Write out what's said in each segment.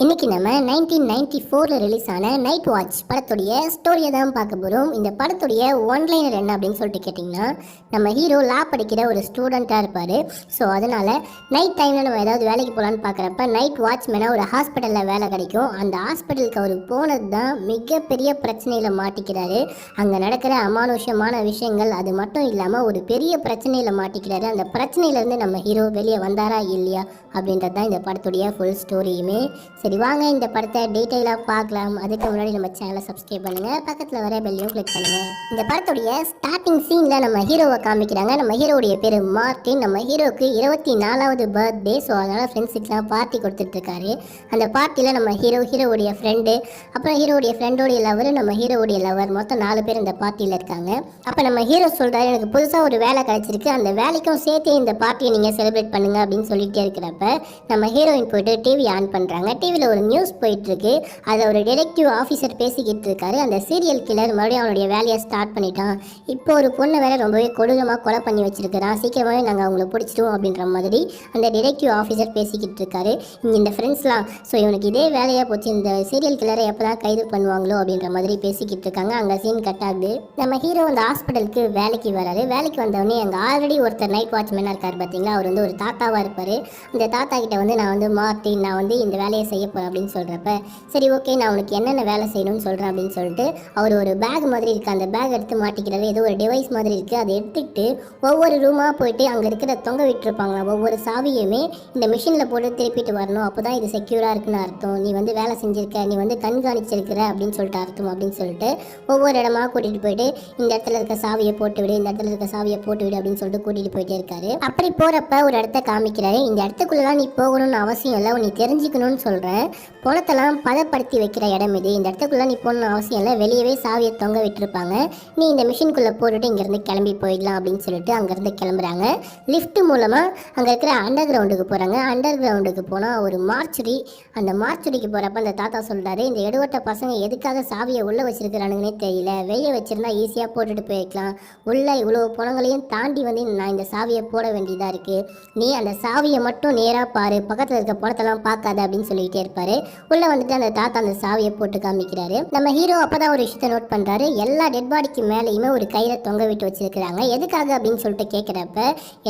இன்னைக்கு நம்ம 1994 ரிலீஸ் ஆன நைட் வாட்ச் படத்துடைய ஸ்டோரியை தான் பார்க்க போகிறோம். இந்த படத்துடைய ஒன்லைனர் என்ன அப்படின்னு சொல்லிட்டு கேட்டிங்கன்னா, நம்ம ஹீரோ லா படிக்கிற ஒரு ஸ்டூடெண்ட்டாக இருப்பார். ஸோ அதனால் நைட் டைமில் நம்ம ஏதாவது வேலைக்கு போகலான்னு பார்க்குறப்ப நைட் வாட்ச்மேனாக ஒரு ஹாஸ்பிட்டலில் வேலை கிடைக்கும். அந்த ஹாஸ்பிட்டலுக்கு அவர் போனது தான் மிகப்பெரிய பிரச்சனையில் மாட்டிக்கிறாரு. அங்கே நடக்கிற அமானுஷமான விஷயங்கள் அது மட்டும் இல்லாமல் ஒரு பெரிய பிரச்சனையில் மாட்டிக்கிறாரு. அந்த பிரச்சனையிலேருந்து நம்ம ஹீரோ வெளியே வந்தாரா இல்லையா அப்படின்றது தான் இந்த படத்துடைய ஃபுல் ஸ்டோரியுமே. சரி வாங்க இந்த படத்தை டீட்டெயிலாக பார்க்கலாம். அதுக்கு முன்னாடி நம்ம சேனலை சப்ஸ்கிரைப் பண்ணுங்கள், பக்கத்தில் வர பெல்லையும் கிளிக் பண்ணுங்கள். இந்த படத்துடைய ஸ்டார்டிங் சீனில் நம்ம ஹீரோவை காமிக்கிறாங்க. நம்ம ஹீரோவுடைய பேர் மார்ட்டின். நம்ம ஹீரோவுக்கு 24வது பர்த்டே. ஸோ அதனால் ஃப்ரெண்ட்ஸுக்கெலாம் பார்ட்டி கொடுத்துட்ருக்காரு. அந்த பார்ட்டியில் நம்ம ஹீரோவுடைய ஃப்ரெண்டு, அப்புறம் ஹீரோவுடைய ஃப்ரெண்டோடைய லவர், நம்ம ஹீரோவுடைய லவர், மொத்தம் 4 பேர் இந்த பார்ட்டியில் இருக்காங்க. அப்போ நம்ம ஹீரோ சொல்கிறாரு, எனக்கு புதுசாக ஒரு வேலை கிடச்சிருக்கு, அந்த வேலைக்கும் சேர்த்து இந்த பார்ட்டியை நீங்கள் செலிப்ரேட் பண்ணுங்கள் அப்படின்னு சொல்லிகிட்டே இருக்கிறப்ப நம்ம ஹீரோயின் போய்ட்டு டிவி ஆன் பண்ணுறாங்க. டிவியில் ஒரு நியூஸ் போயிட்டுருக்கு. அதை ஒரு டிடெக்டிவ் ஆஃபீஸர் பேசிக்கிட்டு இருக்காரு. அந்த சீரியல் கில்லர் மறுபடியும் அவனுடைய வேலையை ஸ்டார்ட் பண்ணிட்டான். இப்போ ஒரு பொண்ணை வேற ரொம்பவே கொடூரமாக கொலை பண்ணி வச்சிருக்கிறான். சீக்கிரமாகவே நாங்கள் அவங்கள பிடிச்சிட்டோம் அப்படின்ற மாதிரி அந்த டிடெக்டிவ் ஆஃபீஸர் பேசிக்கிட்டு இருக்காரு. இங்கே இந்த ஃப்ரெண்ட்ஸ்லாம் ஸோ இவனுக்கு இதே வேலையாக போச்சு, இந்த சீரியல் கில்லரை எப்போ தான் கைது பண்ணுவாங்களோ அப்படின்ற மாதிரி பேசிக்கிட்டு இருக்காங்க. அங்கே சீன் கட் ஆகுது. நம்ம ஹீரோ அந்த ஹாஸ்பிட்டலுக்கு வேலைக்கு வராரு. வேலைக்கு வந்தவொடனே அங்கே ஆல்ரெடி ஒருத்தர் நைட் வாட்ச்மேனாக இருக்கார் பார்த்தீங்களா, அவர் ஒரு தாத்தாவாக இருப்பார். அந்த தாத்தா கிட்ட நான் மார்ட்டின், நான் இந்த வேலையை செய்ய போகிறேன் அப்படின்னு சொல்கிறப்ப, சரி ஓகே நான் உனக்கு என்னென்ன வேலை செய்யணும்னு சொல்கிறேன் அப்படின்னு சொல்லிட்டு அவர் ஒரு பேக் மாதிரி இருக்குது, அந்த பேக் எடுத்து மாட்டிக்கிறாரு. ஏதோ ஒரு டிவைஸ் மாதிரி இருக்குது. அதை எடுத்துக்கிட்டு ஒவ்வொரு ரூமாக போயிட்டு அங்கே இருக்கிற தொங்க விட்டுருப்பாங்களா ஒவ்வொரு சாவியுமே இந்த மிஷினில் போட்டு திருப்பிட்டு வரணும். அப்போ தான் இது செக்யூராக இருக்குன்னு அர்த்தம். நீ வேலை செஞ்சுருக்க, நீ கண்காணிச்சிருக்கிற அப்படின்னு சொல்லிட்டு அர்த்தம் அப்படின்னு சொல்லிட்டு ஒவ்வொரு இடமா கூட்டிகிட்டு போயிட்டு இந்த இடத்துல இருக்க சாவியை போட்டு விடு, இந்த இடத்துல இருக்க சாவியை போட்டு விடு அப்படின்னு சொல்லிட்டு கூட்டிகிட்டு போயிட்டே இருக்காரு. அப்படி போகிறப்ப ஒரு இடத்த காமிக்கிறாரு. இந்த இடத்துக்குள்ளலாம் நீ போகணும்னு அவசியம் இல்லை, நீ தெரிஞ்சுக்கணும்னு சொல்கிறேன். பணத்தெல்லாம் பதப்படுத்தி வைக்கிற இடம் இது. இந்த இடத்துக்குள்ளே நீ போகணும்னு அவசியம் இல்லை, வெளியவே சாவியை தொங்க விட்டுருப்பாங்க. நீ இந்த மிஷின்குள்ளே போட்டுட்டு இங்கேருந்து கிளம்பி போயிடலாம் அப்படின்னு சொல்லிட்டு அங்கேருந்து கிளம்புறாங்க. லிஃப்ட் மூலமாக அங்கே இருக்கிற அண்டர் கிரவுண்டுக்கு போகிறாங்க. அண்டர் கிரவுண்டுக்கு போனால் ஒரு மார்ச்சுரி. அந்த மார்ச்சுரிக்கு போகிறப்ப அந்த தாத்தா சொல்கிறாரு, இந்த எடுவட்ட பசங்க எதுக்காக சாவியை உள்ளே வச்சிருக்கிறானுங்கன்னே தெரியல, வெளியே வச்சிருந்தா ஈஸியாக போட்டுட்டு போயிருக்கலாம். உள்ளே இவ்வளோ பணங்களையும் தாண்டி நான் இந்த சாவியை போட வேண்டியதாக இருக்குது. நீ அந்த சாவியை மட்டும் நேராக பாரு, பக்கத்தில் இருக்க பணத்தெல்லாம் பார்க்காத அப்படின்னு சொல்லிக்கிட்டே இருப்பாரு. உள்ள அந்த தாத்தா அந்த சாவியை போட்டு காமிக்கிறாரு. நம்ம ஹீரோ அப்பதான் ஒரு விஷயத்தை நோட் பண்றாரு. எல்லா டெட் பாடிக்கு மேலேயுமே ஒரு கயிறை தொங்க விட்டு வச்சிருக்கிறாங்க. எதுக்காக அப்படின்னு சொல்லிட்டு கேட்கிறப்ப,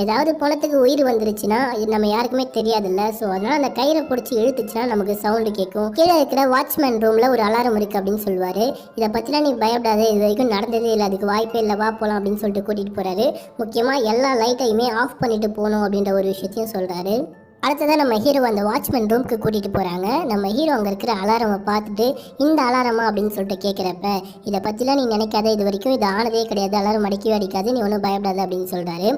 ஏதாவது பணத்துக்கு உயிர் வந்துருச்சுன்னா நம்ம யாருக்குமே தெரியாதுல்ல, ஸோ அதனால அந்த கயிறை பிடிச்சி இழுத்துச்சுன்னா நமக்கு சவுண்டு கேட்கும். கீழே இருக்கிற வாட்ச்மேன் ரூம்ல ஒரு அலாரம் இருக்கு அப்படின்னு சொல்லுவாரு. இதை பத்திலாம் நீ பயப்படாத, இது வரைக்கும் நடந்ததே இல்லை, அதுக்கு வாய்ப்பே இல்லை, வா போலாம் அப்படின்னு சொல்லிட்டு கூட்டிட்டு போறாரு. முக்கியமா எல்லா லைட்டையுமே ஆஃப் பண்ணிட்டு போகணும் அப்படின்ற ஒரு விஷயத்தையும் சொல்றாரு. அடுத்ததான் நம்ம ஹீரோ அந்த வாட்ச்மேன் ரூமுக்கு கூட்டிகிட்டு போகிறாங்க. நம்ம ஹீரோ அங்கே இருக்கிற அலாரமை பார்த்துட்டு, இந்த அலாரமா அப்படின்னு சொல்லிட்டு கேட்குறப்ப, இதை பற்றிலாம் நீ நினைக்காத, இது வரைக்கும் இது ஆனதே கிடையாது, அலாரம் அடிக்கவே அடிக்காது, நீ ஒன்றும் பயப்படாது அப்படின்னு சொல்கிறாரு.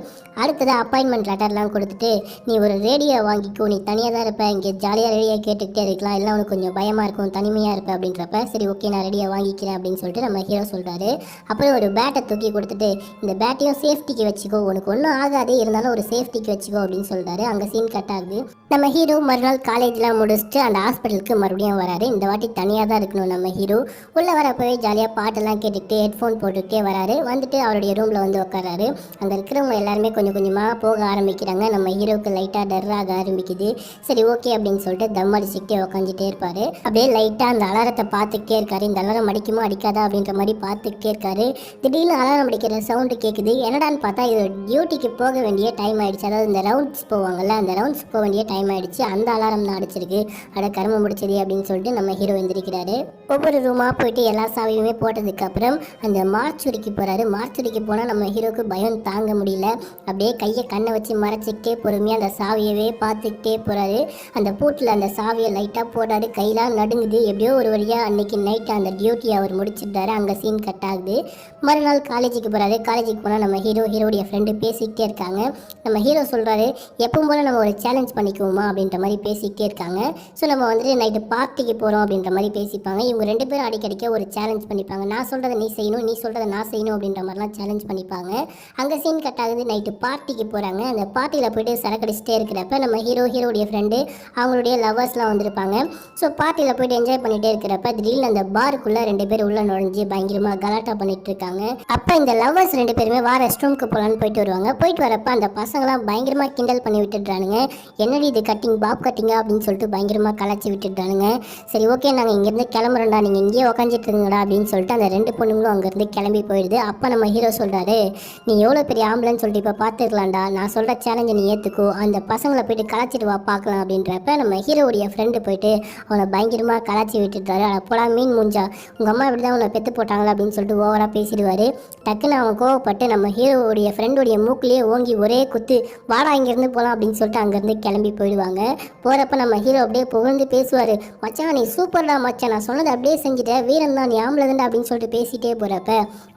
அடுத்ததாக அப்பாயின்மெண்ட் லெட்டர்லாம் கொடுத்துட்டு, நீ ஒரு ரேடியோ வாங்கிக்கோ, நீ தனியாக தான் இருப்ப, இங்கே ஜாலியாக ரேடியோ கேட்டுக்கிட்டே இருக்கலாம், இல்லை உனக்கு கொஞ்சம் பயமாக இருக்கும், தனிமையாக இருப்ப அப்படின்றப்ப, சரி ஓகே நான் ரேடியோ வாங்கிக்கிறேன் அப்படின்னு சொல்லிட்டு நம்ம ஹீரோ சொல்கிறாரு. அப்புறம் ஒரு பேட்டை தூக்கி கொடுத்துட்டு, இந்த பேட்டையும் சேஃப்டிக்கு வச்சுக்கோ, உனக்கு ஒன்றும் ஆகாது, இருந்தாலும் ஒரு சேஃப்டிக்கு வச்சுக்கோ அப்படின்னு சொல்கிறாரு. அங்கே சீன் கட் ஆகுது. நம்ம ஹீரோ மறுநாள் காலேஜ்லாம் முடிச்சுட்டு அந்த ஹாஸ்பிட்டலுக்கு மறுபடியும் வராரு. இந்த வாட்டி தனியாக தான் இருக்கணும். நம்ம ஹீரோ உள்ளே வரப்போவே ஜாலியாக பாட்டெல்லாம் கேட்டுக்கிட்டு ஹெட்ஃபோன் போட்டுக்கிட்டே வராரு. வந்துட்டு அவருடைய ரூமில் உட்காராரு. அங்கே இருக்கிறவங்க எல்லாருமே கொஞ்சம் கொஞ்சமாக போக ஆரம்பிக்கிறாங்க. நம்ம ஹீரோவுக்கு லைட்டாக டர்ராக ஆரம்பிக்குது. சரி ஓகே அப்படின்னு சொல்லிட்டு தம் அடிச்சுக்கிட்டே உட்காந்துட்டே இருப்பார். அப்படியே லைட்டாக அந்த அலாரத்தை பார்த்துக்கிட்டே இருக்காரு. இந்த அலாரம் அடிக்குமா அடிக்காதா அப்படின்ற மாதிரி பார்த்துக்கிட்டே இருக்காரு. திடீர்னு அலாரம் அடிக்கிற சவுண்டு கேட்குது. என்னடான்னு பார்த்தா இது டியூட்டிக்கு போக வேண்டிய டைம் ஆயிடுச்சு. அதாவது இந்த ரவுண்ட்ஸ் போவாங்கல்ல, அந்த ரவுண்ட்ஸ் போக வேண்டிய டைம் ஆயிடுச்சு. அந்த அலாரம் தான் அடிச்சிருக்கு. அட கர்ம முடிச்சது அப்படின்னு சொல்லிட்டு நம்ம ஹீரோ எந்திரிக்கிறாரு. ஒவ்வொரு ரூமாக போயிட்டு எல்லா சாவியுமே போட்டதுக்கு அப்புறம் அந்த மார்ச்சுரிக்கு போறாரு. மார்ச்சுரிக்கு போனால் நம்ம ஹீரோக்கு பயம் தாங்க முடியல. அப்படியே கையை கண்ணை வச்சு மறைச்சிக்கிட்டே பொறுமையாக அந்த சாவியவே பார்த்துக்கிட்டே போறாரு. அந்த பூட்டில் அந்த சாவியை லைட்டாக போடாரு. கையெல்லாம் நடுங்குது. எப்படியோ ஒரு வழியாக அன்னைக்கு நைட்டு அந்த டியூட்டியை அவர் முடிச்சிட்டாரு. அங்கே சீன் கட் ஆகுது. மறுநாள் காலேஜுக்கு போறாரு. காலேஜுக்கு போனால் நம்ம ஹீரோடைய ஃப்ரெண்டு பேசிக்கிட்டே இருக்காங்க. நம்ம ஹீரோ சொல்றாரு, எப்பவும் போல நம்ம ஒரு சேலஞ்ச் பண்ணிக்குவோமா அப்படின்ற மாதிரி பேசிக்கிட்டே இருக்காங்க. ஸோ நம்ம நைட்டு பார்ட்டிக்கு போகிறோம் அப்படின்ற மாதிரி பேசிப்பாங்க. இவங்க 2 பேரும் அடிக்கடிக்க ஒரு சேலஞ்ச் பண்ணிப்பாங்க. நான் சொல்கிறத நீ செய்யணும், நீ சொல்கிறத நான் செய்யணும் அப்படின்ற மாதிரிலாம் சேலஞ்ச் பண்ணிப்பாங்க. அங்கே சீன் கட் ஆகுது. நைட்டு பார்ட்டிக்கு போகிறாங்க. அந்த பார்ட்டியில் போயிட்டு சரக்கடிச்சிட்டே இருக்கிறப்ப நம்ம ஹீரோடைய ஃப்ரெண்டு அவங்களுடைய லவர்ஸ்லாம் வந்திருப்பாங்க. ஸோ பார்ட்டியில் போயிட்டு என்ஜாய் பண்ணிகிட்டே இருக்கிறப்ப திடீர்னு அந்த பாருக்குள்ளே 2 பேர் உள்ள நுழைஞ்சு பயங்கரமாக கலாட்டா பண்ணிட்டு இருக்காங்க. அப்போ இந்த லவர்ஸ் 2 பேருமே ரெஸ்ட் ரூமுக்கு போகலான்னு போயிட்டு வருவாங்க. போயிட்டு வரப்போ அந்த பசங்களாம் பயங்கரமாக கிண்டல் பண்ணி விட்டுடுறானுங்க. என்னடி இது கட்டிங் பாப் கட்டிங்கா அப்படின்னு சொல்லிட்டு பயங்கரமாக கலாச்சி விட்டுட்டானுங்க. சரி ஓகே நாங்கள் இங்கேருந்து கிளம்புறோம்டா, நீங்கள் இங்கேயே உக்காந்துட்டு இருங்கடா அப்படின்னு சொல்லிட்டு அந்த 2 பொண்ணுங்களும் அங்கேருந்து கிளம்பி போயிடுது. அப்போ நம்ம ஹீரோ சொல்கிறாரு, நீ எவ்வளோ பெரிய ஆம்பளைன்னு சொல்லிட்டு இப்போ பார்த்துக்கலாம்டா, நான் சொல்கிற சேலஞ்சை நீ ஏற்றுக்கோ, அந்த பசங்களை போயிட்டு கலாச்சிட்டு வா பார்க்கலாம் அப்படின்றப்ப நம்ம ஹீரோவுடைய ஃப்ரெண்டு போயிட்டு அவனை பயங்கரமாக கலாச்சி விட்டுட்டாரு. போடா மீன் மூஞ்சா, உங்கள் அம்மா இப்படி தான் உன்னை பெற்று போட்டாங்களா அப்படின்னு சொல்லிட்டு ஓவராக பேசிடுவார். டக்குன்னு அவன் கோவப்பட்டு நம்ம ஹீரோவுடைய ஃப்ரெண்டுடைய மூக்கிலேயே ஓங்கி ஒரே குத்து, வாடா இங்கேருந்து போகலாம் அப்படின்னு சொல்லிட்டு அங்கேருந்து கிளம்பி போயிடுவாங்க. போகிறப்ப நம்ம ஹீரோ அப்படியே புகழ்ந்து பேசுவார், மச்சான் நீ சூப்பர்டா மச்சான், நான் சொன்னதை அப்படியே செஞ்சுட்டேன், வீரன் தான், நீ ஆம்பளை அப்படின்னு சொல்லிட்டு பேசிட்டே போகிறப்ப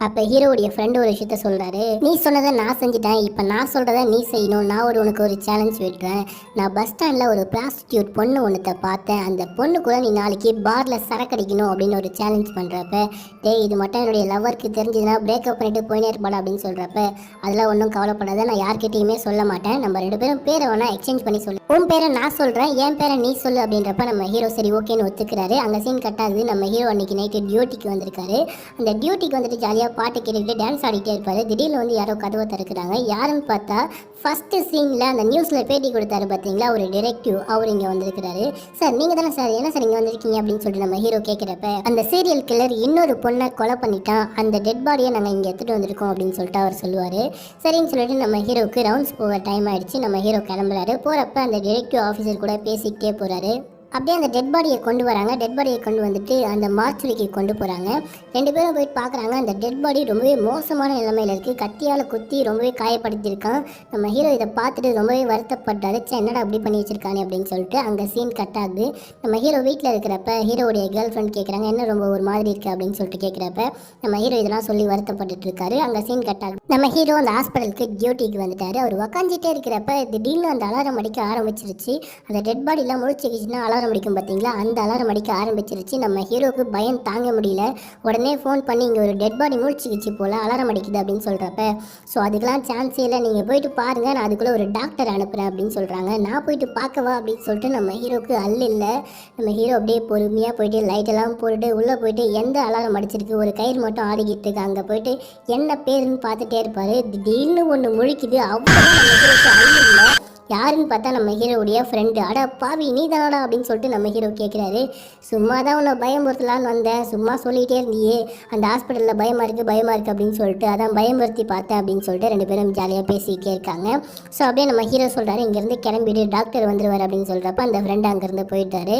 அப்போ ஹீரோவுடைய ஃப்ரெண்டு ஒரு விஷயத்த சொல்கிறாரு, நீ சொன்னதை நான் செஞ்சுட்டேன், இப்போ நான் சொல்கிறத நீ செய்யணும், நான் உனக்கு ஒரு சேலஞ்ச் விடுறேன். நான் பஸ் ஸ்டாண்டில் ஒரு ப்ராஸ்டியூட் பொண்ணு ஒன்றத்தை பார்த்தேன், அந்த பொண்ணு கூட நீ நாளைக்கு பாரில் சரக்கடிக்கணும் அப்படின்னு ஒரு சேலஞ்ச் பண்ணுறப்ப, டேய் இது மட்டும் என்னுடைய லவ்வருக்கு தெரிஞ்சதுன்னா பிரேக்கப் பண்ணிட்டு போயினே இருப்பாடா அப்படின்னு சொல்கிறப்ப, அதெல்லாம் ஒன்றும் கவலைப்படாத, நான் யார்கிட்டையுமே சொல்ல மாட்டேன், நம்ம 2 பேரும் பேரை வேணா எக்ஸ்சேஞ்ச் பண்ணி சொல்லு, உன் பேரை நான் சொல்கிறேன், என் பேரை நீ சொல்லு அப்படின்றப்ப நம்ம ஹீரோ சரி ஓகேன்னு ஒத்துக்கிறாரு. அங்கே சீன் கட்டாது. நம்ம ஹீரோ அன்றைக்கி நைட்டு டியூட்டிக்கு வந்திருக்காரு. அந்த டியூட்டிக்கு வந்துட்டு ஜாலியாக பாட்டு கேட்டுக்கிட்டு டான்ஸ் ஆடிட்டே இருப்பார். திடீர்னு வந்து யாரோ கதவை திறக்கிறாங்க. யாருன்னு பார்த்தா ஃபஸ்ட்டு சீனில் அந்த நியூஸில் பேட்டி கொடுத்தாரு பார்த்தீங்களா ஒரு டிரெக்டிவ், அவர் இங்கே வந்திருக்கிறாரு. சார் நீங்கள் தானே சார், என்ன சார் இங்கே வந்திருக்கீங்க அப்படின்னு சொல்லிட்டு நம்ம ஹீரோ கேட்குறப்ப, அந்த சீரியல் கில்லர் இன்னொரு பொண்ணை கொலை பண்ணிட்டான், அந்த டெட் பாடியை நாங்கள் இங்கே எடுத்துகிட்டு வந்திருக்கோம் அப்படின்னு சொல்லிட்டு அவர் சொல்லுவார். சரின்னு சொல்லிட்டு நம்ம ஹீரோவுக்கு ரவுண்ட்ஸ் போக டைம் ஆகிடுச்சு. நம்ம ஹீரோ கிளம்புறாரு. போகிறப்ப அந்த டிரெக்டிவ் ஆஃபீஸர் கூட பேசிக்கிட்டே போகிறாரு. அப்படியே அந்த டெட் பாடியை கொண்டு வராங்க. டெட் பாடியை கொண்டு வந்துட்டு அந்த மார்ச்சுரிக்கு கொண்டு போகிறாங்க. 2 பேரும் போயிட்டு பார்க்குறாங்க. அந்த டெட் பாடி ரொம்பவே மோசமான நிலைமையில் இருக்குது. கத்தியால் குத்தி ரொம்பவே காயப்படுத்தியிருக்கான். நம்ம ஹீரோ இதை பார்த்துட்டு ரொம்பவே வருத்தப்பட்டாரு. என்னடா அப்படி பண்ணி வச்சிருக்கானே அப்படின்னு சொல்லிட்டு அங்கே சீன் கட் ஆகுது. நம்ம ஹீரோ வீட்டில் இருக்கிறப்ப ஹீரோடைய கேர்ள் ஃப்ரெண்ட் கேட்குறாங்க, என்ன ரொம்ப ஒரு மாதிரி இருக்குது அப்படின்னு சொல்லிட்டு கேட்குறப்ப நம்ம ஹீரோ இதெல்லாம் சொல்லி வருத்தப்பட்டு இருக்காரு. அங்கே சீன் கட் ஆகுது. நம்ம ஹீரோ அந்த ஹாஸ்பிட்டலுக்கு டியூட்டிக்கு வந்துட்டாரு. அவர் உக்காந்துட்டே இருக்கிறப்ப திடீர்னு அந்த அலாரம் அடிக்க ஆரம்பிச்சிருச்சு. அந்த டெட் பாடிலாம் முழிச்சுக்கிச்சுன்னா அலாரம் அடிக்கும் பார்த்தீங்களா, அந்த அலாரம் அடிக்க ஆரம்பிச்சிருச்சு. நம்ம ஹீரோக்கு பயம் தாங்க முடியல. உடனே ஃபோன் பண்ணி இங்கே ஒரு டெட் பாடி முழிச்சுக்கிச்சு போல் அலாரம் அடிக்குது அப்படின்னு சொல்கிறப்ப, ஸோ அதுக்கெலாம் சான்ஸே இல்லை, நீங்கள் போயிட்டு பாருங்கள், நான் அதுக்குள்ளே ஒரு டாக்டர் அனுப்புகிறேன் அப்படின்னு சொல்கிறாங்க. நான் போயிட்டு பார்க்கவா அப்படின்னு சொல்லிட்டு நம்ம ஹீரோக்கு இல்லை. நம்ம ஹீரோ அப்படியே பொறுமையாக போயிட்டு லைட்டெல்லாம் போட்டுட்டு உள்ளே போயிட்டு எந்த அலாரம் அடிச்சிருக்கு, ஒரு கயிறு மட்டும் ஆடிக்கிட்டு இருக்கு, அங்கே போயிட்டு என்ன பேருன்னு பார்த்துட்டே இருப்பார். திடீர்னு ஒன்று முழிக்குது. அவ்வளோ நம்ம ஹீரோக்கு இல்லை. யாருன்னு பார்த்தா நம்ம ஹீரோவுடைய ஃப்ரெண்டு. அட பாவி நீ தானடா அப்படின்னு சொல்லிட்டு நம்ம ஹீரோ கேட்குறாரு. சும்மா தான் உன்னை பயமுறுத்தலான்னு வந்தேன், சும்மா சொல்லிகிட்டே இருந்தியே அந்த ஹாஸ்பிட்டலில் பயமாக இருக்குது அப்படின்னு சொல்லிட்டு அதான் பயமுறுத்தி பார்த்தேன் அப்படின்னு சொல்லிட்டு 2 பேரும் ஜாலியாக பேசிக்கிட்டே இருக்காங்க. ஸோ அப்படியே நம்ம ஹீரோ சொல்கிறாரு, இங்கேருந்து கிளம்பிட்டு டாக்டர் வந்துருவார் அப்படின்னு சொல்கிறப்ப அந்த ஃப்ரெண்டு அங்கேருந்து போயிட்டாரு.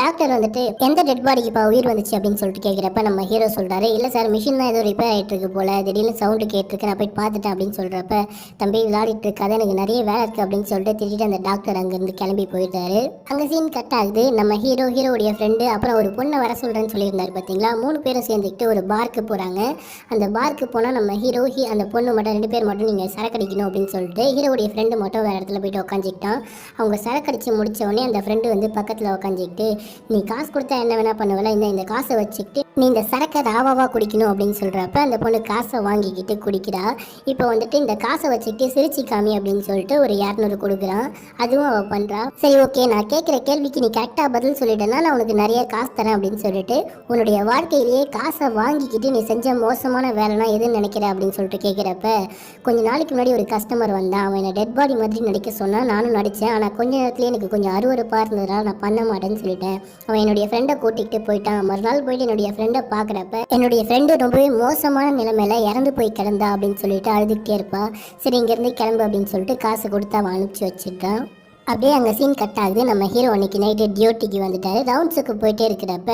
டாக்டர் வந்துட்டு எந்த டெட் பாடிக்குப்பா உயிர் வந்துச்சு அப்படின்னு சொல்லிட்டு கேட்குறப்ப நம்ம ஹீரோ சொல்கிறாரு, இல்லை சார் மிஷின் தான் ஏதோ ரிப்பேர் ஆகிட்டு இருக்கு போல், திடீர்னு சவுண்டு கேட்டிருக்கு, நான் போயிட்டு பார்த்துட்டேன் அப்படின்னு சொல்கிறப்ப, தம்பி விளையாடிட்டு இருக்காது, எனக்கு நிறைய வேலை இருக்குது அப்படின்னு சொல்லிட்டு திட்டிட்டு அந்த டாக்டர் அங்கேருந்து கிளம்பி போயிட்டாரு. அங்கே சீன் கட் ஆகுது. நம்ம ஹீரோவுடைய ஃப்ரெண்டு அப்புறம் ஒரு பொண்ணை வர சொல்கிறேன்னு சொல்லியிருந்தாரு பார்த்தீங்களா, 3 பேரும் சேர்ந்துக்கிட்டு ஒரு பார்க்கு போகிறாங்க. அந்த பார்க்கு போனால் நம்ம ஹீரோ அந்த பொண்ணு மட்டும் 2 பேர் மட்டும் நீங்கள் சரக்கடிக்கணும் அப்படின்னு சொல்லிட்டு ஹீரோவுடைய ஃப்ரெண்டு மட்டும் வேறு இடத்துல போயிட்டு உட்காந்துக்கிட்டான். அவங்க சரக்கடிச்சு முடித்தவொடனே அந்த ஃப்ரெண்டு வந்து பக்கத்தில் உட்காந்துக்கிட்டு, நீ காசு கொடுத்தா என்ன வேணால் பண்ணுவல, இந்த காசை வச்சுக்கிட்டு நீ இந்த சரக்கை ராவாவாக குடிக்கணும் அப்படின்னு சொல்கிறப்ப அந்த பொண்ணு காசை வாங்கிக்கிட்டு குடிக்கிறா. இப்போ வந்துட்டு இந்த காசை வச்சுக்கிட்டு சிரிச்சி காமி அப்படின்னு சொல்லிட்டு ஒரு 200 கொடுக்குறான். அதுவும் அவள் பண்ணுறா. சரி ஓகே, நான் கேட்குற கேள்விக்கு நீ கரெக்டாக பதில் சொல்லிட்டேன்னா நான் உனக்கு நிறைய காசு தரேன் அப்படின்னு சொல்லிட்டு, உன்னுடைய வாழ்க்கையிலேயே காசை வாங்கிக்கிட்டு நீ செஞ்ச மோசமான வேலைனா எதுன்னு நினைக்கிற அப்படின்னு சொல்லிட்டு கேட்குறப்ப, கொஞ்ச நாளைக்கு முன்னாடி ஒரு கஸ்டமர் வந்தான், அவன் என்னை டெட் பாடி மாதிரி நடிக்க சொன்னான், நானும் நடித்தேன், ஆனால் கொஞ்ச நேரத்துலேயே எனக்கு கொஞ்சம் அருவருப்பாக இருந்ததுனால நான் பண்ண மாட்டேன்னு சொல்லிட்டேன். அவன் என்னுடைய ஃப்ரெண்டை கூட்டிகிட்டு போயிட்டான். மறுநாள் போயிட்டு என்னுடைய ஃப்ரெண்டை பார்க்குறப்ப என்னுடைய ஃப்ரெண்டு ரொம்பவே மோசமான நிலைமையில இறந்து போய் கிடந்தா அப்படின்னு சொல்லிட்டு அழுதுகிட்டே இருப்பா. சரி இங்கேருந்து கிளம்பு அப்படின்னு சொல்லிட்டு காசு கொடுத்து அவன் அனுப்பிச்சி வச்சுட்டான். அப்படியே அங்கே சீன் கட் ஆகுது. நம்ம ஹீரோ அன்றைக்கி நைட்டு டியூட்டிக்கு வந்துட்டார். ரவுண்ட்ஸுக்கு போயிட்டே இருக்கிறப்ப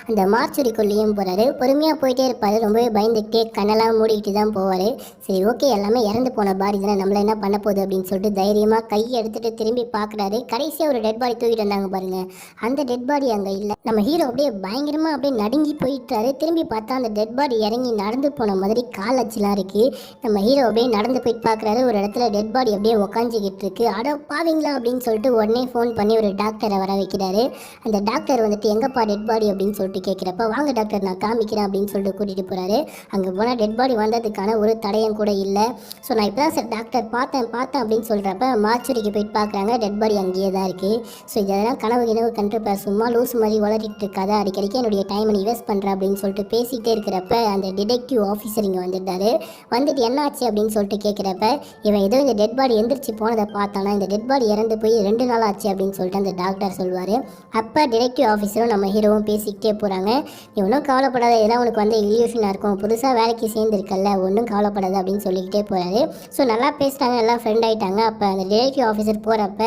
அந்த மார்ச்சுரிக்குள்ளேயும் போகிறாரு. பொறுமையாக போயிட்டே இருப்பார். ரொம்பவே பயந்துக்கிட்டே கண்ணெல்லாம் மூடிக்கிட்டு தான் போவார். சரி ஓகே, எல்லாமே இறந்து போன பாடி தானே, நம்மளை என்ன பண்ண போகுது அப்படின்னு சொல்லிட்டு தைரியமாக கையை எடுத்துகிட்டு திரும்பி பார்க்குறாரு. கடைசியாக ஒரு டெட் பாடி தூக்கிட்டு வந்தாங்க பாருங்கள், அந்த டெட் பாடி அங்கே இல்லை. நம்ம ஹீரோ அப்படியே பயங்கரமாக அப்படியே நடுங்கி போயிட்டாரு. திரும்பி பார்த்தா அந்த டெட் பாடி இறங்கி நடந்து போன மாதிரி கால் அச்சுலாம் இருக்குது. நம்ம ஹீரோ அப்படியே நடந்து போயிட்டு பார்க்குறாரு. ஒரு இடத்துல டெட் பாடி அப்படியே உக்காஞ்சிக்கிட்டு இருக்கு. அட பாவீங்களா அப்படின்னு சொல்லிட்டு உடனே ஃபோன் பண்ணி ஒரு டாக்டரை வர வைக்கிறாரு. அந்த டாக்டர் வந்துட்டு எங்கப்பா டெட் பாடி அப்படின்னு சொல்லிட்டு கேட்குறப்ப, வாங்க டாக்டர் நான் காமிக்கிறேன் அப்படின்னு சொல்லிட்டு கூட்டிகிட்டு போகிறாரு. அங்கே போனால் டெட் பாடி வந்ததுக்கான ஒரு தடயம் கூட இல்லை. ஸோ நான் இப்போ தான் சார் டாக்டர் பார்த்தேன் அப்படின்னு சொல்கிறப்ப மார்ச்சுரிக்கு போயிட்டு பார்க்குறாங்க. டெட் பாடி அங்கேயே தான் இருக்குது. ஸோ இதெல்லாம் கனவு கண்டிருப்பேன், சும்மா லூஸ் மாதிரி வளரிட்டு இருக்காத, அடிக்கடிக்கு என்னுடைய டைமை இன்வெஸ்ட் பண்ணுறேன் அப்படின்னு சொல்லிட்டு பேசிகிட்டே இருக்கிறப்ப அந்த டிடெக்டிவ் ஆஃபீஸர் இங்கே வந்துட்டாரு. வந்துட்டு என்ன ஆச்சு அப்படின்னு சொல்லிட்டு கேட்குறப்ப, இவன் ஏதோ இந்த டெட் பாடி எந்திரிச்சு போனதை பார்த்தானா, இந்த டெட் பாடி இறந்து போய் போய் 2 நாள் ஆச்சு அப்படின்னு சொல்லிட்டு அந்த டாக்டர் சொல்லுவார். அப்போ டிடெக்டிவ் ஆஃபீஸரும் நம்ம ஹீரோவும் பேசிக்கிட்டே போகிறாங்க. நீ ஒன்றும் கவலைப்படாத, இதெல்லாம் உனக்கு வந்து இல்யூஷனாக இருக்கும், புதுசாக வேலைக்கு சேர்ந்துருக்கல, ஒன்றும் கவலைப்படாது அப்படின்னு சொல்லிக்கிட்டே போகிறாரு. ஸோ நல்லா பேசிட்டாங்க, எல்லாம் ஃப்ரெண்ட் ஆகிட்டாங்க. அப்போ அந்த டிடெக்டிவ் ஆஃபீஸர் போகிறப்ப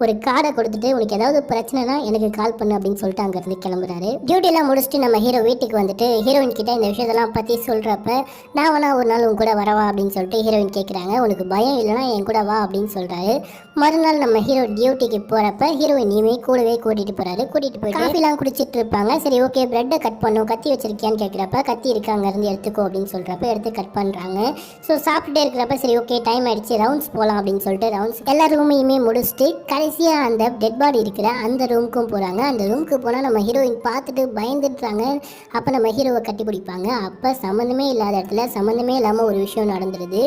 ஒரு கார்டை கொடுத்துட்டு உனக்கு ஏதாவது பிரச்சனைனா எனக்கு கால் பண்ணு அப்படின்னு சொல்லிட்டு அங்கேருந்து கிளம்புறாரு. டியூட்டிலாம் முடிச்சுட்டு நம்ம ஹீரோ வீட்டுக்கு வந்துட்டு ஹீரோயின் கிட்ட இந்த விஷயத்தெல்லாம் பற்றி சொல்கிறப்ப நான் வேணா ஒரு நாள் உன் கூட வரவா அப்படின்னு சொல்லிட்டு ஹீரோயின் கேட்குறாங்க. உனக்கு பயம் இல்லைனா என் கூட வா அப்படின்னு சொல்கிறாரு. மறுநாள் நம்ம ஹீரோ டியூட்டிக்கு போகிறப்ப ஹீரோயினையுமே கூடவே கூட்டிகிட்டு போய் காஃபிலாம் குடிச்சிட்டு இருப்பாங்க. சரி ஓகே பிரெட்டை கட் பண்ணும், கத்தி வச்சிருக்கியான்னு கேட்குறப்ப கத்தி இருக்கு அங்கேருந்து எடுத்துக்கோ அப்படின்னு சொல்கிறப்ப எடுத்து கட் பண்ணுறாங்க. ஸோ சாப்பிட்டுட்டே இருக்கிறப்ப சரி ஓகே டைம் ஆகிடுச்சு, ரவுண்ட்ஸ் போகலாம் அப்படின்னு சொல்லிட்டு ரவுண்ட்ஸ் எல்லா ரூமையுமே முடிச்சுட்டு கடைசியாக அந்த டெட் பாடி இருக்கிற அந்த ரூமுக்கும் போகிறாங்க. அந்த ரூமுக்கு போனால் நம்ம ஹீரோயின் பார்த்துட்டு பயந்துட்டுறாங்க. அப்போ நம்ம ஹீரோவை கட்டி பிடிப்பாங்க. அப்போ சம்மந்தமே இல்லாத இடத்துல சம்மந்தமே இல்லாமல் ஒரு விஷயம் நடந்துருது.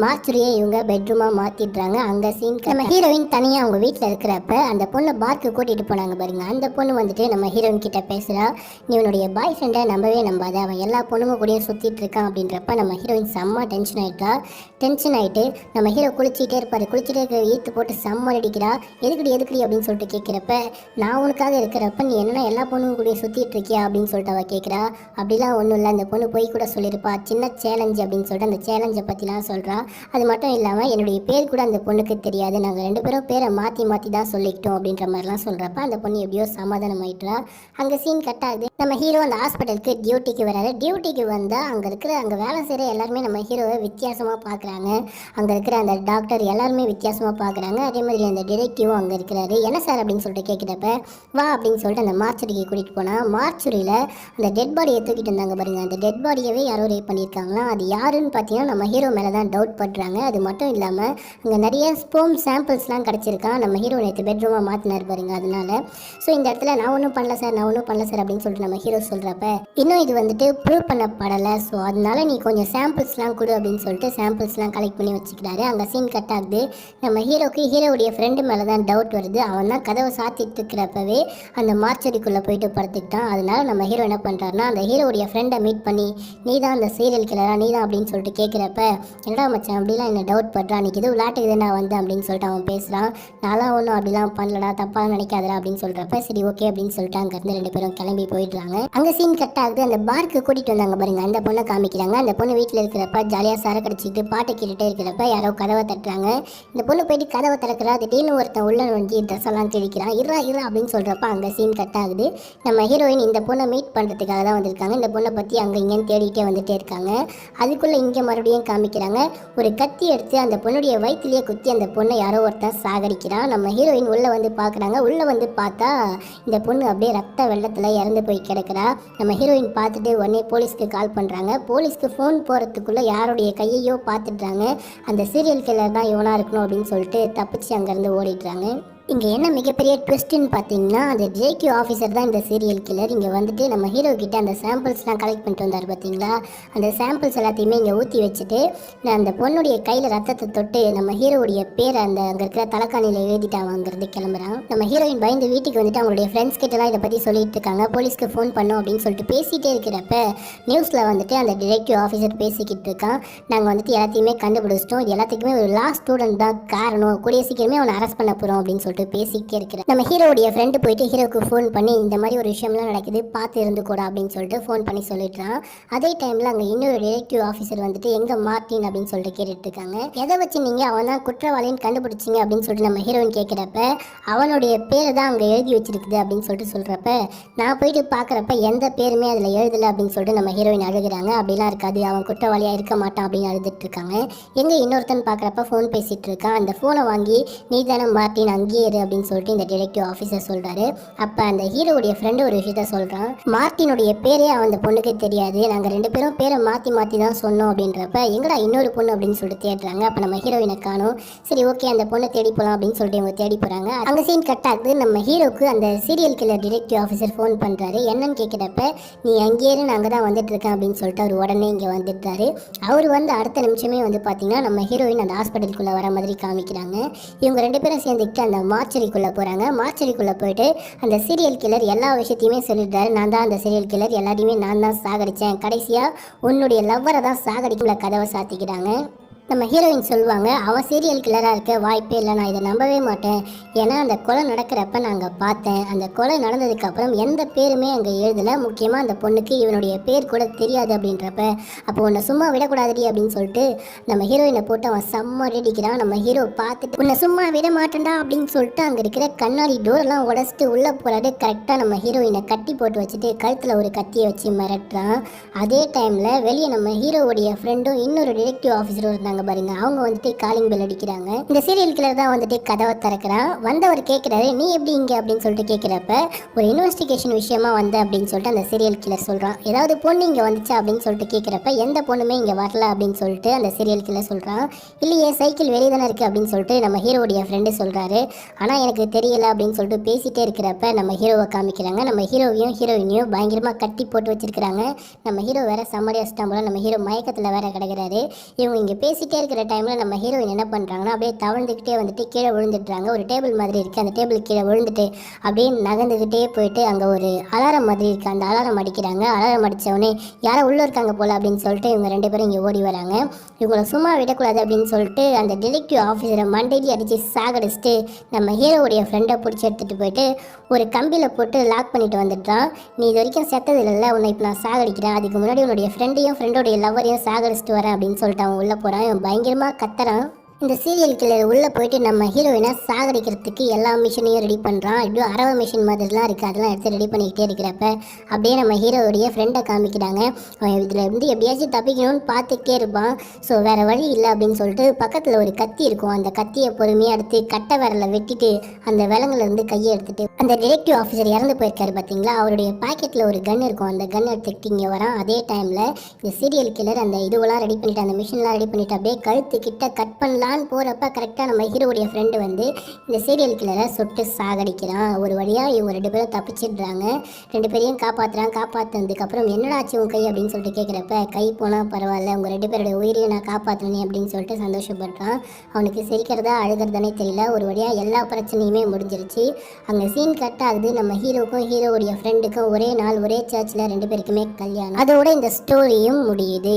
மார்ச்சுரியை இவங்க பெட்ரூமாக மாற்றிடுறாங்க. அங்கே சீன் நம்ம ஹீரோயின் தனியாக அவங்க வீட்டில் இருக்கிறப்ப அந்த பொண்ணை பார்க்கு கூட்டிகிட்டு போனாங்க பாருங்க. அந்த பொண்ணு வந்துட்டு நம்ம ஹீரோயின் கிட்ட பேசுகிறா. நீ உன்னுடைய பாய் ஃப்ரெண்டை நம்பவே நம்பாத, அவன் எல்லா பொண்ணுங்க கூடயும் சுற்றிட்டு இருக்கான் அப்படின்றப்ப நம்ம ஹீரோயின் செம்ம டென்ஷன் ஆகிட்டு நம்ம ஹீரோ குளிச்சுட்டே இருப்பார். குளிச்சுட்டே இருக்கிற ஈர்த்து போட்டு செம்ம அடிக்கிறா. எதுக்குடி அப்படின்னு சொல்லிட்டு கேட்குறப்ப நான் உனக்காக இருக்கிறப்ப நீ என்னன்னா எல்லா பொண்ணுங்க கூடயும் சுற்றிட்டு இருக்கியா அப்படின்னு சொல்லிட்டு அவள் கேட்குறா. அப்படிலாம் ஒன்றும் இல்லை, அந்த பொண்ணு போய் கூட சொல்லியிருப்பா, சின்ன சேலஞ்சு அப்படின்னு சொல்லிட்டு அந்த சேலஞ்சை பற்றிலாம் சொல்கிறா. அது மட்டும் இல்லாமல் என்னுடைய பேர் கூட அந்த பொண்ணுக்கு தெரியாது, நாங்கள் 2 பேரும் பேரை மாற்றி தான் சொல்லிக்கிட்டோம் அப்படின்ற மாதிரிலாம் சொல்கிறப்ப அந்த பொண்ணு எப்படியோ சமாதானம் ஆயிட்டுறா. அங்கே சீன் கட் ஆகுது. நம்ம ஹீரோ அந்த ஹாஸ்பிட்டலுக்கு டியூட்டிக்கு வராது. டியூட்டிக்கு வந்தால் அங்கே வேலை செய்கிற எல்லாருமே நம்ம ஹீரோவை வித்தியாசமாக பார்க்குறாங்க. அங்கே இருக்கிற அந்த டாக்டர் எல்லாருமே வித்தியாசமாக பார்க்குறாங்க. அதே மாதிரி அந்த டிடெக்டிவும் அங்கே இருக்கிறாரு. என்ன சார் அப்படின்னு சொல்லிட்டு கேட்குறப்ப வா அப்படின்னு சொல்லிட்டு அந்த மார்ச்சுரிக்கு கூட்டிகிட்டு போனால் மார்ச்சுரியில் அந்த டெட் பாடியை தூக்கிட்டு வந்தாங்க பாருங்க. அந்த டெட் பாடியவே யாரோ ரேப் பண்ணியிருக்காங்களா. அது யாருன்னு பார்த்தீங்கன்னா நம்ம ஹீரோ மேலே தான் டவுட் பண்ணுறாங்க. அது மட்டும் இல்லாமல் அங்கே நிறைய ஸ்போம் சாம்பிள்ஸ்லாம் கிடச்சிருக்கான். நம்ம ஹீரோ நேற்று பெட்ரூமாக மாற்றினார் பாருங்க. அதனால ஸோ இந்த இடத்துல நான் ஒன்றும் பண்ணல சார் அப்படின்னு சொல்லிட்டு நம்ம ஹீரோ சொல்கிறப்ப இன்னும் இது வந்துட்டு ப்ரூவ் பண்ணப்படலை, ஸோ அதனால நீ கொஞ்சம் சாம்பிள்ஸ்லாம் கொடு அப்படின்னு சொல்லிட்டு சாம்பிள்ஸ்லாம் கலெக்ட் பண்ணி வச்சுக்கிறாரு. அங்கே சீன் கட் ஆகுது. நம்ம ஹீரோவுடைய ஃப்ரெண்டு மேலே தான் டவுட் வருது. அவன் தான் கதவை சாத்திட்டு இருக்கிறப்பவே அந்த மார்ச்சரிக்குள்ளே போயிட்டு படுத்துக்கிட்டான். அதனால நம்ம ஹீரோ என்ன பண்ணுறாருனா அந்த ஹீரோடைய ஃப்ரெண்டை மீட் பண்ணி நீ தான் அந்த சீரியல் கில்லரா, நீ தான் அப்படின்னு சொல்லிட்டு கேட்குறப்ப என்னடா மச்சான் அப்படிலாம் என்ன டவுட் பண்ணுறான், அன்றைக்கி எதுவும் விளையாட்டுக்கு நான் வந்தேன் அப்படின்னு சொல்லிட்டு அவன் பேசுகிறான். நான்லாம் ஒன்றும் அப்படிலாம் பண்ணலடா, தப்பாக நினைக்காதடா அப்படின்னு சொல்கிறப்ப சரி ஓகே அப்படின்னு சொல்லிட்டு அங்கேருந்து 2 பேரும் கிளம்பி போயிடுறாங்க. அங்கே சீன் கட் ஆகுது. அந்த பார்க்கு கூட்டிகிட்டு வந்தாங்க பாருங்க. அந்த பொண்ணை காமிக்கிறாங்க. அந்த பொண்ணு வீட்டில் இருக்கிறப்ப ஜாலியாக சரக்கு அடிச்சுட்டு பாட்டை கேட்டுகிட்டே இருக்கிறப்ப யாரோ கதவை தட்டுறாங்க. இந்த பொண்ணு போயிட்டு கதவை திறக்கிறா. திடீர்னு ஒருத்தன் உள்ள வந்து ட்ரெஸ் எல்லாம் கிழிக்கிறான். இருறா அப்படின்னு சொல்கிறப்ப அங்கே சீன் கட் ஆகுது. நம்ம ஹீரோயின் இந்த பொண்ணை மீட் பண்ணுறதுக்காக தான் வந்திருக்காங்க. இந்த பொண்ணை பற்றி அங்கே இங்கேன்னு தேடிட்டே வந்துட்டே இருக்காங்க. அதுக்குள்ளே இங்கே மறுபடியும் காமிக்கிறாங்க. ஒரு கத்தி எடுத்து அந்த பொண்ணுடைய வயிற்றுலேயே குத்தி அந்த பொண்ணை யாரோ ஒருத்தன் சாகடிக்கிறான். நம்ம ஹீரோயின் உள்ளே வந்து பார்க்குறாங்க. உள்ளே வந்து பார்த்தா இந்த பொண்ணு அப்படியே ரத்த வெள்ளத்தில் இறந்து போய் கிடக்கிறா. நம்ம ஹீரோயின் பார்த்துட்டு உடனே போலீஸ்க்கு கால் பண்ணுறாங்க. போலீஸ்க்கு ஃபோன் போகிறதுக்குள்ளே யாருடைய கையையோ பார்த்துட்றாங்க. அந்த சீரியல் கில்லர் தான் இவனாக இருக்கணும் அப்படின்னு சொல்லிட்டு தப்பிச்சு அங்கேருந்து ஓடிடுறாங்க. இங்கே என்ன மிகப்பெரிய ட்விஸ்ட்டுன்னு பார்த்தீங்கன்னா அந்த ஜேக்யூ ஆஃபீஸர் தான் இந்த சீரியல் கில்லர். இங்கே வந்துட்டு நம்ம ஹீரோ கிட்ட அந்த சாம்பிள்ஸ்லாம் கலெக்ட் பண்ணிட்டு வந்தார் பார்த்தீங்களா. அந்த சாம்பிள்ஸ் எல்லாத்தையுமே இங்கே ஊற்றி வச்சுட்டு நான் அந்த பொண்ணுடைய கையில் ரத்தத்தை தொட்டு நம்ம ஹீரோடைய பேரை அங்கே இருக்கிற தலைக்காணியில் எழுதிட்டு அவங்கிறது கிளம்புறான். நம்ம ஹீரோயின் பயந்து வீட்டுக்கு வந்துட்டு அவங்களுடைய ஃப்ரெண்ட்ஸ் கிட்டலாம் இதை பற்றி சொல்லிட்டு இருக்காங்க. போலீஸ்க்கு ஃபோன் பண்ணோம் அப்படின்னு சொல்லிட்டு பேசிகிட்டே இருக்கிறப்ப நியூஸில் வந்துட்டு அந்த டிடெக்டிவ் ஆஃபீஸர் பேசிக்கிட்டு இருக்கான். நாங்கள் வந்துட்டு எல்லாத்தையுமே கண்டுபிடிச்சிட்டோம், இது எல்லாத்துக்குமே ஒரு லாஸ்ட் ஸ்டூடெண்ட் தான் காரணம், கூடிய சீக்கிரமே அவனை அரெஸ்ட் பண்ண போகிறோம் அப்படின்னு சொல்லிட்டு பேசிக்கிட்டே இருக்கிறேன். நம்ம ஹீரோடைய ஃப்ரெண்டு போயிட்டு ஹீரோக்கு ஃபோன் பண்ணி இந்த மாதிரி ஒரு விஷயம்லாம் நடக்குது, பார்த்து இருந்து கூட அப்படின்னு சொல்லிட்டு ஃபோன் பண்ணி சொல்லிடுறான். அதே டைமில் அங்கே இன்னொரு டிடெக்டிவ் ஆஃபீஸர் வந்துட்டு எங்கே மார்ட்டின் அப்படின்னு சொல்லிட்டு கேட்டுட்டு இருக்காங்க. எதை வச்சு நீங்கள் அவன் தான் குற்றவாளின்னு கண்டுபிடிச்சிங்க அப்படின்னு சொல்லிட்டு நம்ம ஹீரோயின் கேட்குறப்ப அவனுடைய பேரை தான் அங்கே எழுதி வச்சிருக்குது அப்படின்னு சொல்லிட்டு சொல்கிறப்ப நான் போயிட்டு பார்க்குறப்ப எந்த பேருமே அதில் எழுதலை அப்படின்னு சொல்லிட்டு நம்ம ஹீரோயின் அழுகிறாங்க. அப்படிலாம் இருக்காது, அவன் குற்றவாளியாக இருக்க மாட்டான் அப்படின்னு அழுதுட்டு இருக்காங்க. எங்கே இன்னொருத்தன் பார்க்குறப்ப ஃபோன் பேசிகிட்டு இருக்கான். அந்த ஃபோனை வாங்கி நீ தானே மார்ட்டின் அங்கேயே அப்படின்னு சொல்லிட்டு இந்த டிடெக்டிவ் ஆஃபீஸர் சொல்றாரு. அப்ப அந்த ஹீரோவுடைய ஃப்ரெண்டு ஒரு விஷயத்த சொல்றான். மார்ட்டினுடைய பேரே அந்த பொண்ணுக்கு தெரியாது, நாங்க 2 பேரும் பேரை மாத்தி தான் சொன்னோம் அப்படின்றப்ப எங்கடா இன்னொரு பொண்ணு அப்படின்னு சொல்லிட்டு தேடுறாங்க. அப்ப நம்ம ஹீரோயினை காணும். சரி ஓகே அந்த பொண்ணை தேடி போலாம் அப்படின்னு சொல்லிட்டு இவங்க தேடி போறாங்க. அங்க சீன் கட் ஆகுது. நம்ம ஹீரோக்கு அந்த serial killer detective officer phone பண்றாரு. என்னன்னு கேட்கிறப்ப நீ அங்கேயே நாங்க தான் வந்துட்டு இருக்கேன் அப்படின்னு சொல்லிட்டு அவர் உடனே இங்க வந்துட்டாரு. அவர் வந்து அடுத்த நிமிஷமே வந்து பாத்தீங்கன்னா நம்ம ஹீரோயின் அந்த ஹாஸ்பிட்டலுக்குள்ள வர மாதிரி காமிக்கிறாங்க. இவங்க 2 பேரும் சேர்ந்துக்கிட்டு அந்த மார்ச்சரிக்குள்ளே போகிறாங்க. மார்ச்சரிக்குள்ளே போயிட்டு அந்த சீரியல் கில்லர் எல்லா விஷயத்தையுமே சொல்லிடுறாரு. நான் தான் அந்த சீரியல் கில்லர், எல்லாத்தையுமே நான் தான் சாகடித்தேன், கடைசியாக உன்னுடைய லவ்வரை தான் சாகடிக்குள்ள கதவை சாத்திக்கிறாங்க. நம்ம ஹீரோயின் சொல்லுவாங்க, அவன் சீரியல் கில்லராக இருக்க வாய்ப்பே இல்லை, நான் இதை நம்பவே மாட்டேன். ஏன்னா அந்த கொலை நடக்கிறப்ப நாங்கள் பார்த்தேன். அந்த கொலை நடந்ததுக்கப்புறம் எந்த பேருமே அங்கே எழுதலை. முக்கியமாக அந்த பொண்ணுக்கு இவனுடைய பேர் கூட தெரியாது அப்படின்றப்ப, அப்போ உன்னை சும்மா விடக்கூடாதுடி அப்படின்னு சொல்லிட்டு நம்ம ஹீரோயினை போட்டு அவன் செம்ம அடிக்கிறான். நம்ம ஹீரோ பார்த்துட்டு உன்னை சும்மா விட மாட்டேன்டா அப்படின்னு சொல்லிட்டு அங்கே இருக்கிற கண்ணாடி டோர்லாம் உடச்சிட்டு உள்ளே போகிறாரு. கரெக்டாக நம்ம ஹீரோயினை கட்டி போட்டு வச்சுட்டு கழுத்தில் ஒரு கத்தியை வச்சு மிரட்டுறான். அதே டைமில் வெளியே நம்ம ஹீரோவுடைய ஃப்ரெண்டும் இன்னொரு டிடெக்டிவ் ஆஃபீஸரும் இருந்தாங்க பாருங்க. அவங்க வந்துட்டு காலிங் பெல் அடிக்கிறாங்க. இந்த சீரியல் கில்லர் தான் வந்துட்டு கதவை திறக்கிறான். வந்தவர் கேட்குறாரு, நீ எப்படி இங்கே அப்படின்னு சொல்லிட்டு கேட்குறப்ப, ஒரு இன்வெஸ்டிகேஷன் விஷயமா வந்த அப்படின்னு சொல்லிட்டு அந்த சீரியல் கில்லர் சொல்கிறான். ஏதாவது பொண்ணு இங்கே வந்துச்சா அப்படின்னு சொல்லிட்டு கேட்குறப்ப, எந்த பொண்ணுமே இங்கே வரல அப்படின்னு சொல்லிட்டு அந்த சீரியல் கில்லர் சொல்கிறான். இல்லையே, சைக்கிள் வெளியே தானே இருக்குது அப்படின்னு சொல்லிட்டு நம்ம ஹீரோவுடைய ஃப்ரெண்டு சொல்கிறாரு. ஆனால் எனக்கு தெரியல அப்படின்னு சொல்லிட்டு பேசிகிட்டே இருக்கிறப்ப நம்ம ஹீரோவை காமிக்கிறாங்க. நம்ம ஹீரோவையும் ஹீரோயினையும் பயங்கரமாக கட்டி போட்டு வச்சிருக்கிறாங்க. நம்ம ஹீரோ வேற சம்மரியா ஸ்டாம்போல நம்ம ஹீரோ மயக்கத்தில் வேற கிடக்கிறாரு. இவங்க இங்கே பேசிகிட்டே இருக்கிற டைமில் நம்ம ஹீரோயின் என்ன பண்ணுறாங்கன்னா, அப்படியே தவழ்ந்துக்கிட்டே வந்துட்டு கீழே விழுந்துட்டுறாங்க. ஒரு டேபிள் மாதிரி இருக்குது, அந்த டேபிள் கீழே விழுந்துட்டு அப்படியே நகர்ந்துக்கிட்டே போயிட்டு அங்கே ஒரு அலாரம் மாதிரி இருக்குது, அந்த அலாரம் அடிக்கிறாங்க. அலாரம் அடித்தவொடனே யாரோ உள்ளே இருக்காங்க போல் அப்படின்னு சொல்லிட்டு இவங்க 2 பேரும் இங்கே ஓடி வராங்க. இவங்களை சும்மா விடக்கூடாது அப்படின்னு சொல்லிட்டு அந்த டிடெக்டிவ் ஆஃபீஸரை மண்டையிலே அடித்து சாகடிச்சிட்டு நம்ம ஹீரோவுடைய ஃப்ரெண்டை பிடிச்சி எடுத்துகிட்டு போயிட்டு ஒரு கம்பியில் போட்டு லாக் பண்ணிட்டு வந்துட்டான். நீ இது வரைக்கும் செத்தது இல்லைல்ல, உன்னை இப்போ நான் சாகடிக்கிறேன், அதுக்கு முன்னாடி உன்னுடைய ஃப்ரெண்டையும் ஃப்ரெண்டோடைய லவ்வரையும் சாகடிச்சிட்டு வரேன் அப்படின்னு சொல்லிட்டு அவன் உள்ளே போகிறான். இவன் பயங்கரமாக கத்துறான். இந்த சீரியல் கில்லர் உள்ளே போயிட்டு நம்ம ஹீரோயினை சாகடிக்கிறதுக்கு எல்லா மிஷினையும் ரெடி பண்ணுறான். இப்படியும் அரவ மிஷின் மாதிரிலாம் இருக்குது, அதெல்லாம் எடுத்து ரெடி பண்ணிக்கிட்டே இருக்கிறப்ப அப்படியே நம்ம ஹீரோவுடைய ஃப்ரெண்டை காமிக்கிறாங்க. அவன் இதில் இருந்து எப்படியாச்சும் தப்பிக்கணும்னு பார்த்துக்கிட்டே இருப்பான். ஸோ வேறு வழி இல்லை அப்படின்னு சொல்லிட்டு பக்கத்தில் ஒரு கத்தி இருக்கும், அந்த கத்தியை பொறுமையாக எடுத்து கட்டை விரலை வெட்டிட்டு அந்த விலங்குலேருந்து கையை எடுத்துட்டு அந்த டிடெக்டிவ் ஆஃபீஸர் இறந்து போயிருக்காரு பார்த்தீங்களா, அவருடைய பாக்கெட்டில் ஒரு கன் இருக்கும், அந்த கன் எடுத்துக்கிட்டு இங்கே வரான். அதே டைமில் இந்த சீரியல் கில்லர் அந்த இதுவெல்லாம் ரெடி பண்ணிவிட்டு அந்த மிஷின்லாம் ரெடி பண்ணிவிட்டு அப்படியே கழுத்து கிட்ட கட் பண்ணலாம் போகிறப்ப கரெக்டாக நம்ம ஹீரோவுடைய ஃப்ரெண்டு வந்து இந்த சீரியல் கில்லரை சுட்டு சாகடிக்கிறான். ஒரு வழியாக இவங்க 2 பேரும் தப்பிச்சிடுறாங்க. 2 பேரையும் காப்பாற்றினதுக்கப்புறம் என்னடாச்சு உன் கை அப்படின்னு சொல்லிட்டு கேட்குறப்ப, கை போனால் பரவாயில்ல, உங்கள் 2 பேருடைய உயிரையும் நான் காப்பாற்றினேன் அப்படின்னு சொல்லிட்டு சந்தோஷப்படுறான். அவனுக்கு சிரிக்கிறதா அழுகிறதானே தெரியல. ஒரு வழியாக எல்லா பிரச்சனையுமே முடிஞ்சிருச்சு. அங்கே சீன் கட் ஆகுது. நம்ம ஹீரோக்கும் ஹீரோவுடைய ஃப்ரெண்டுக்கும் ஒரே நாள் ஒரே சர்ச்சில் 2 பேருக்குமே கல்யாணம். அதோட இந்த ஸ்டோரியும் முடியுது.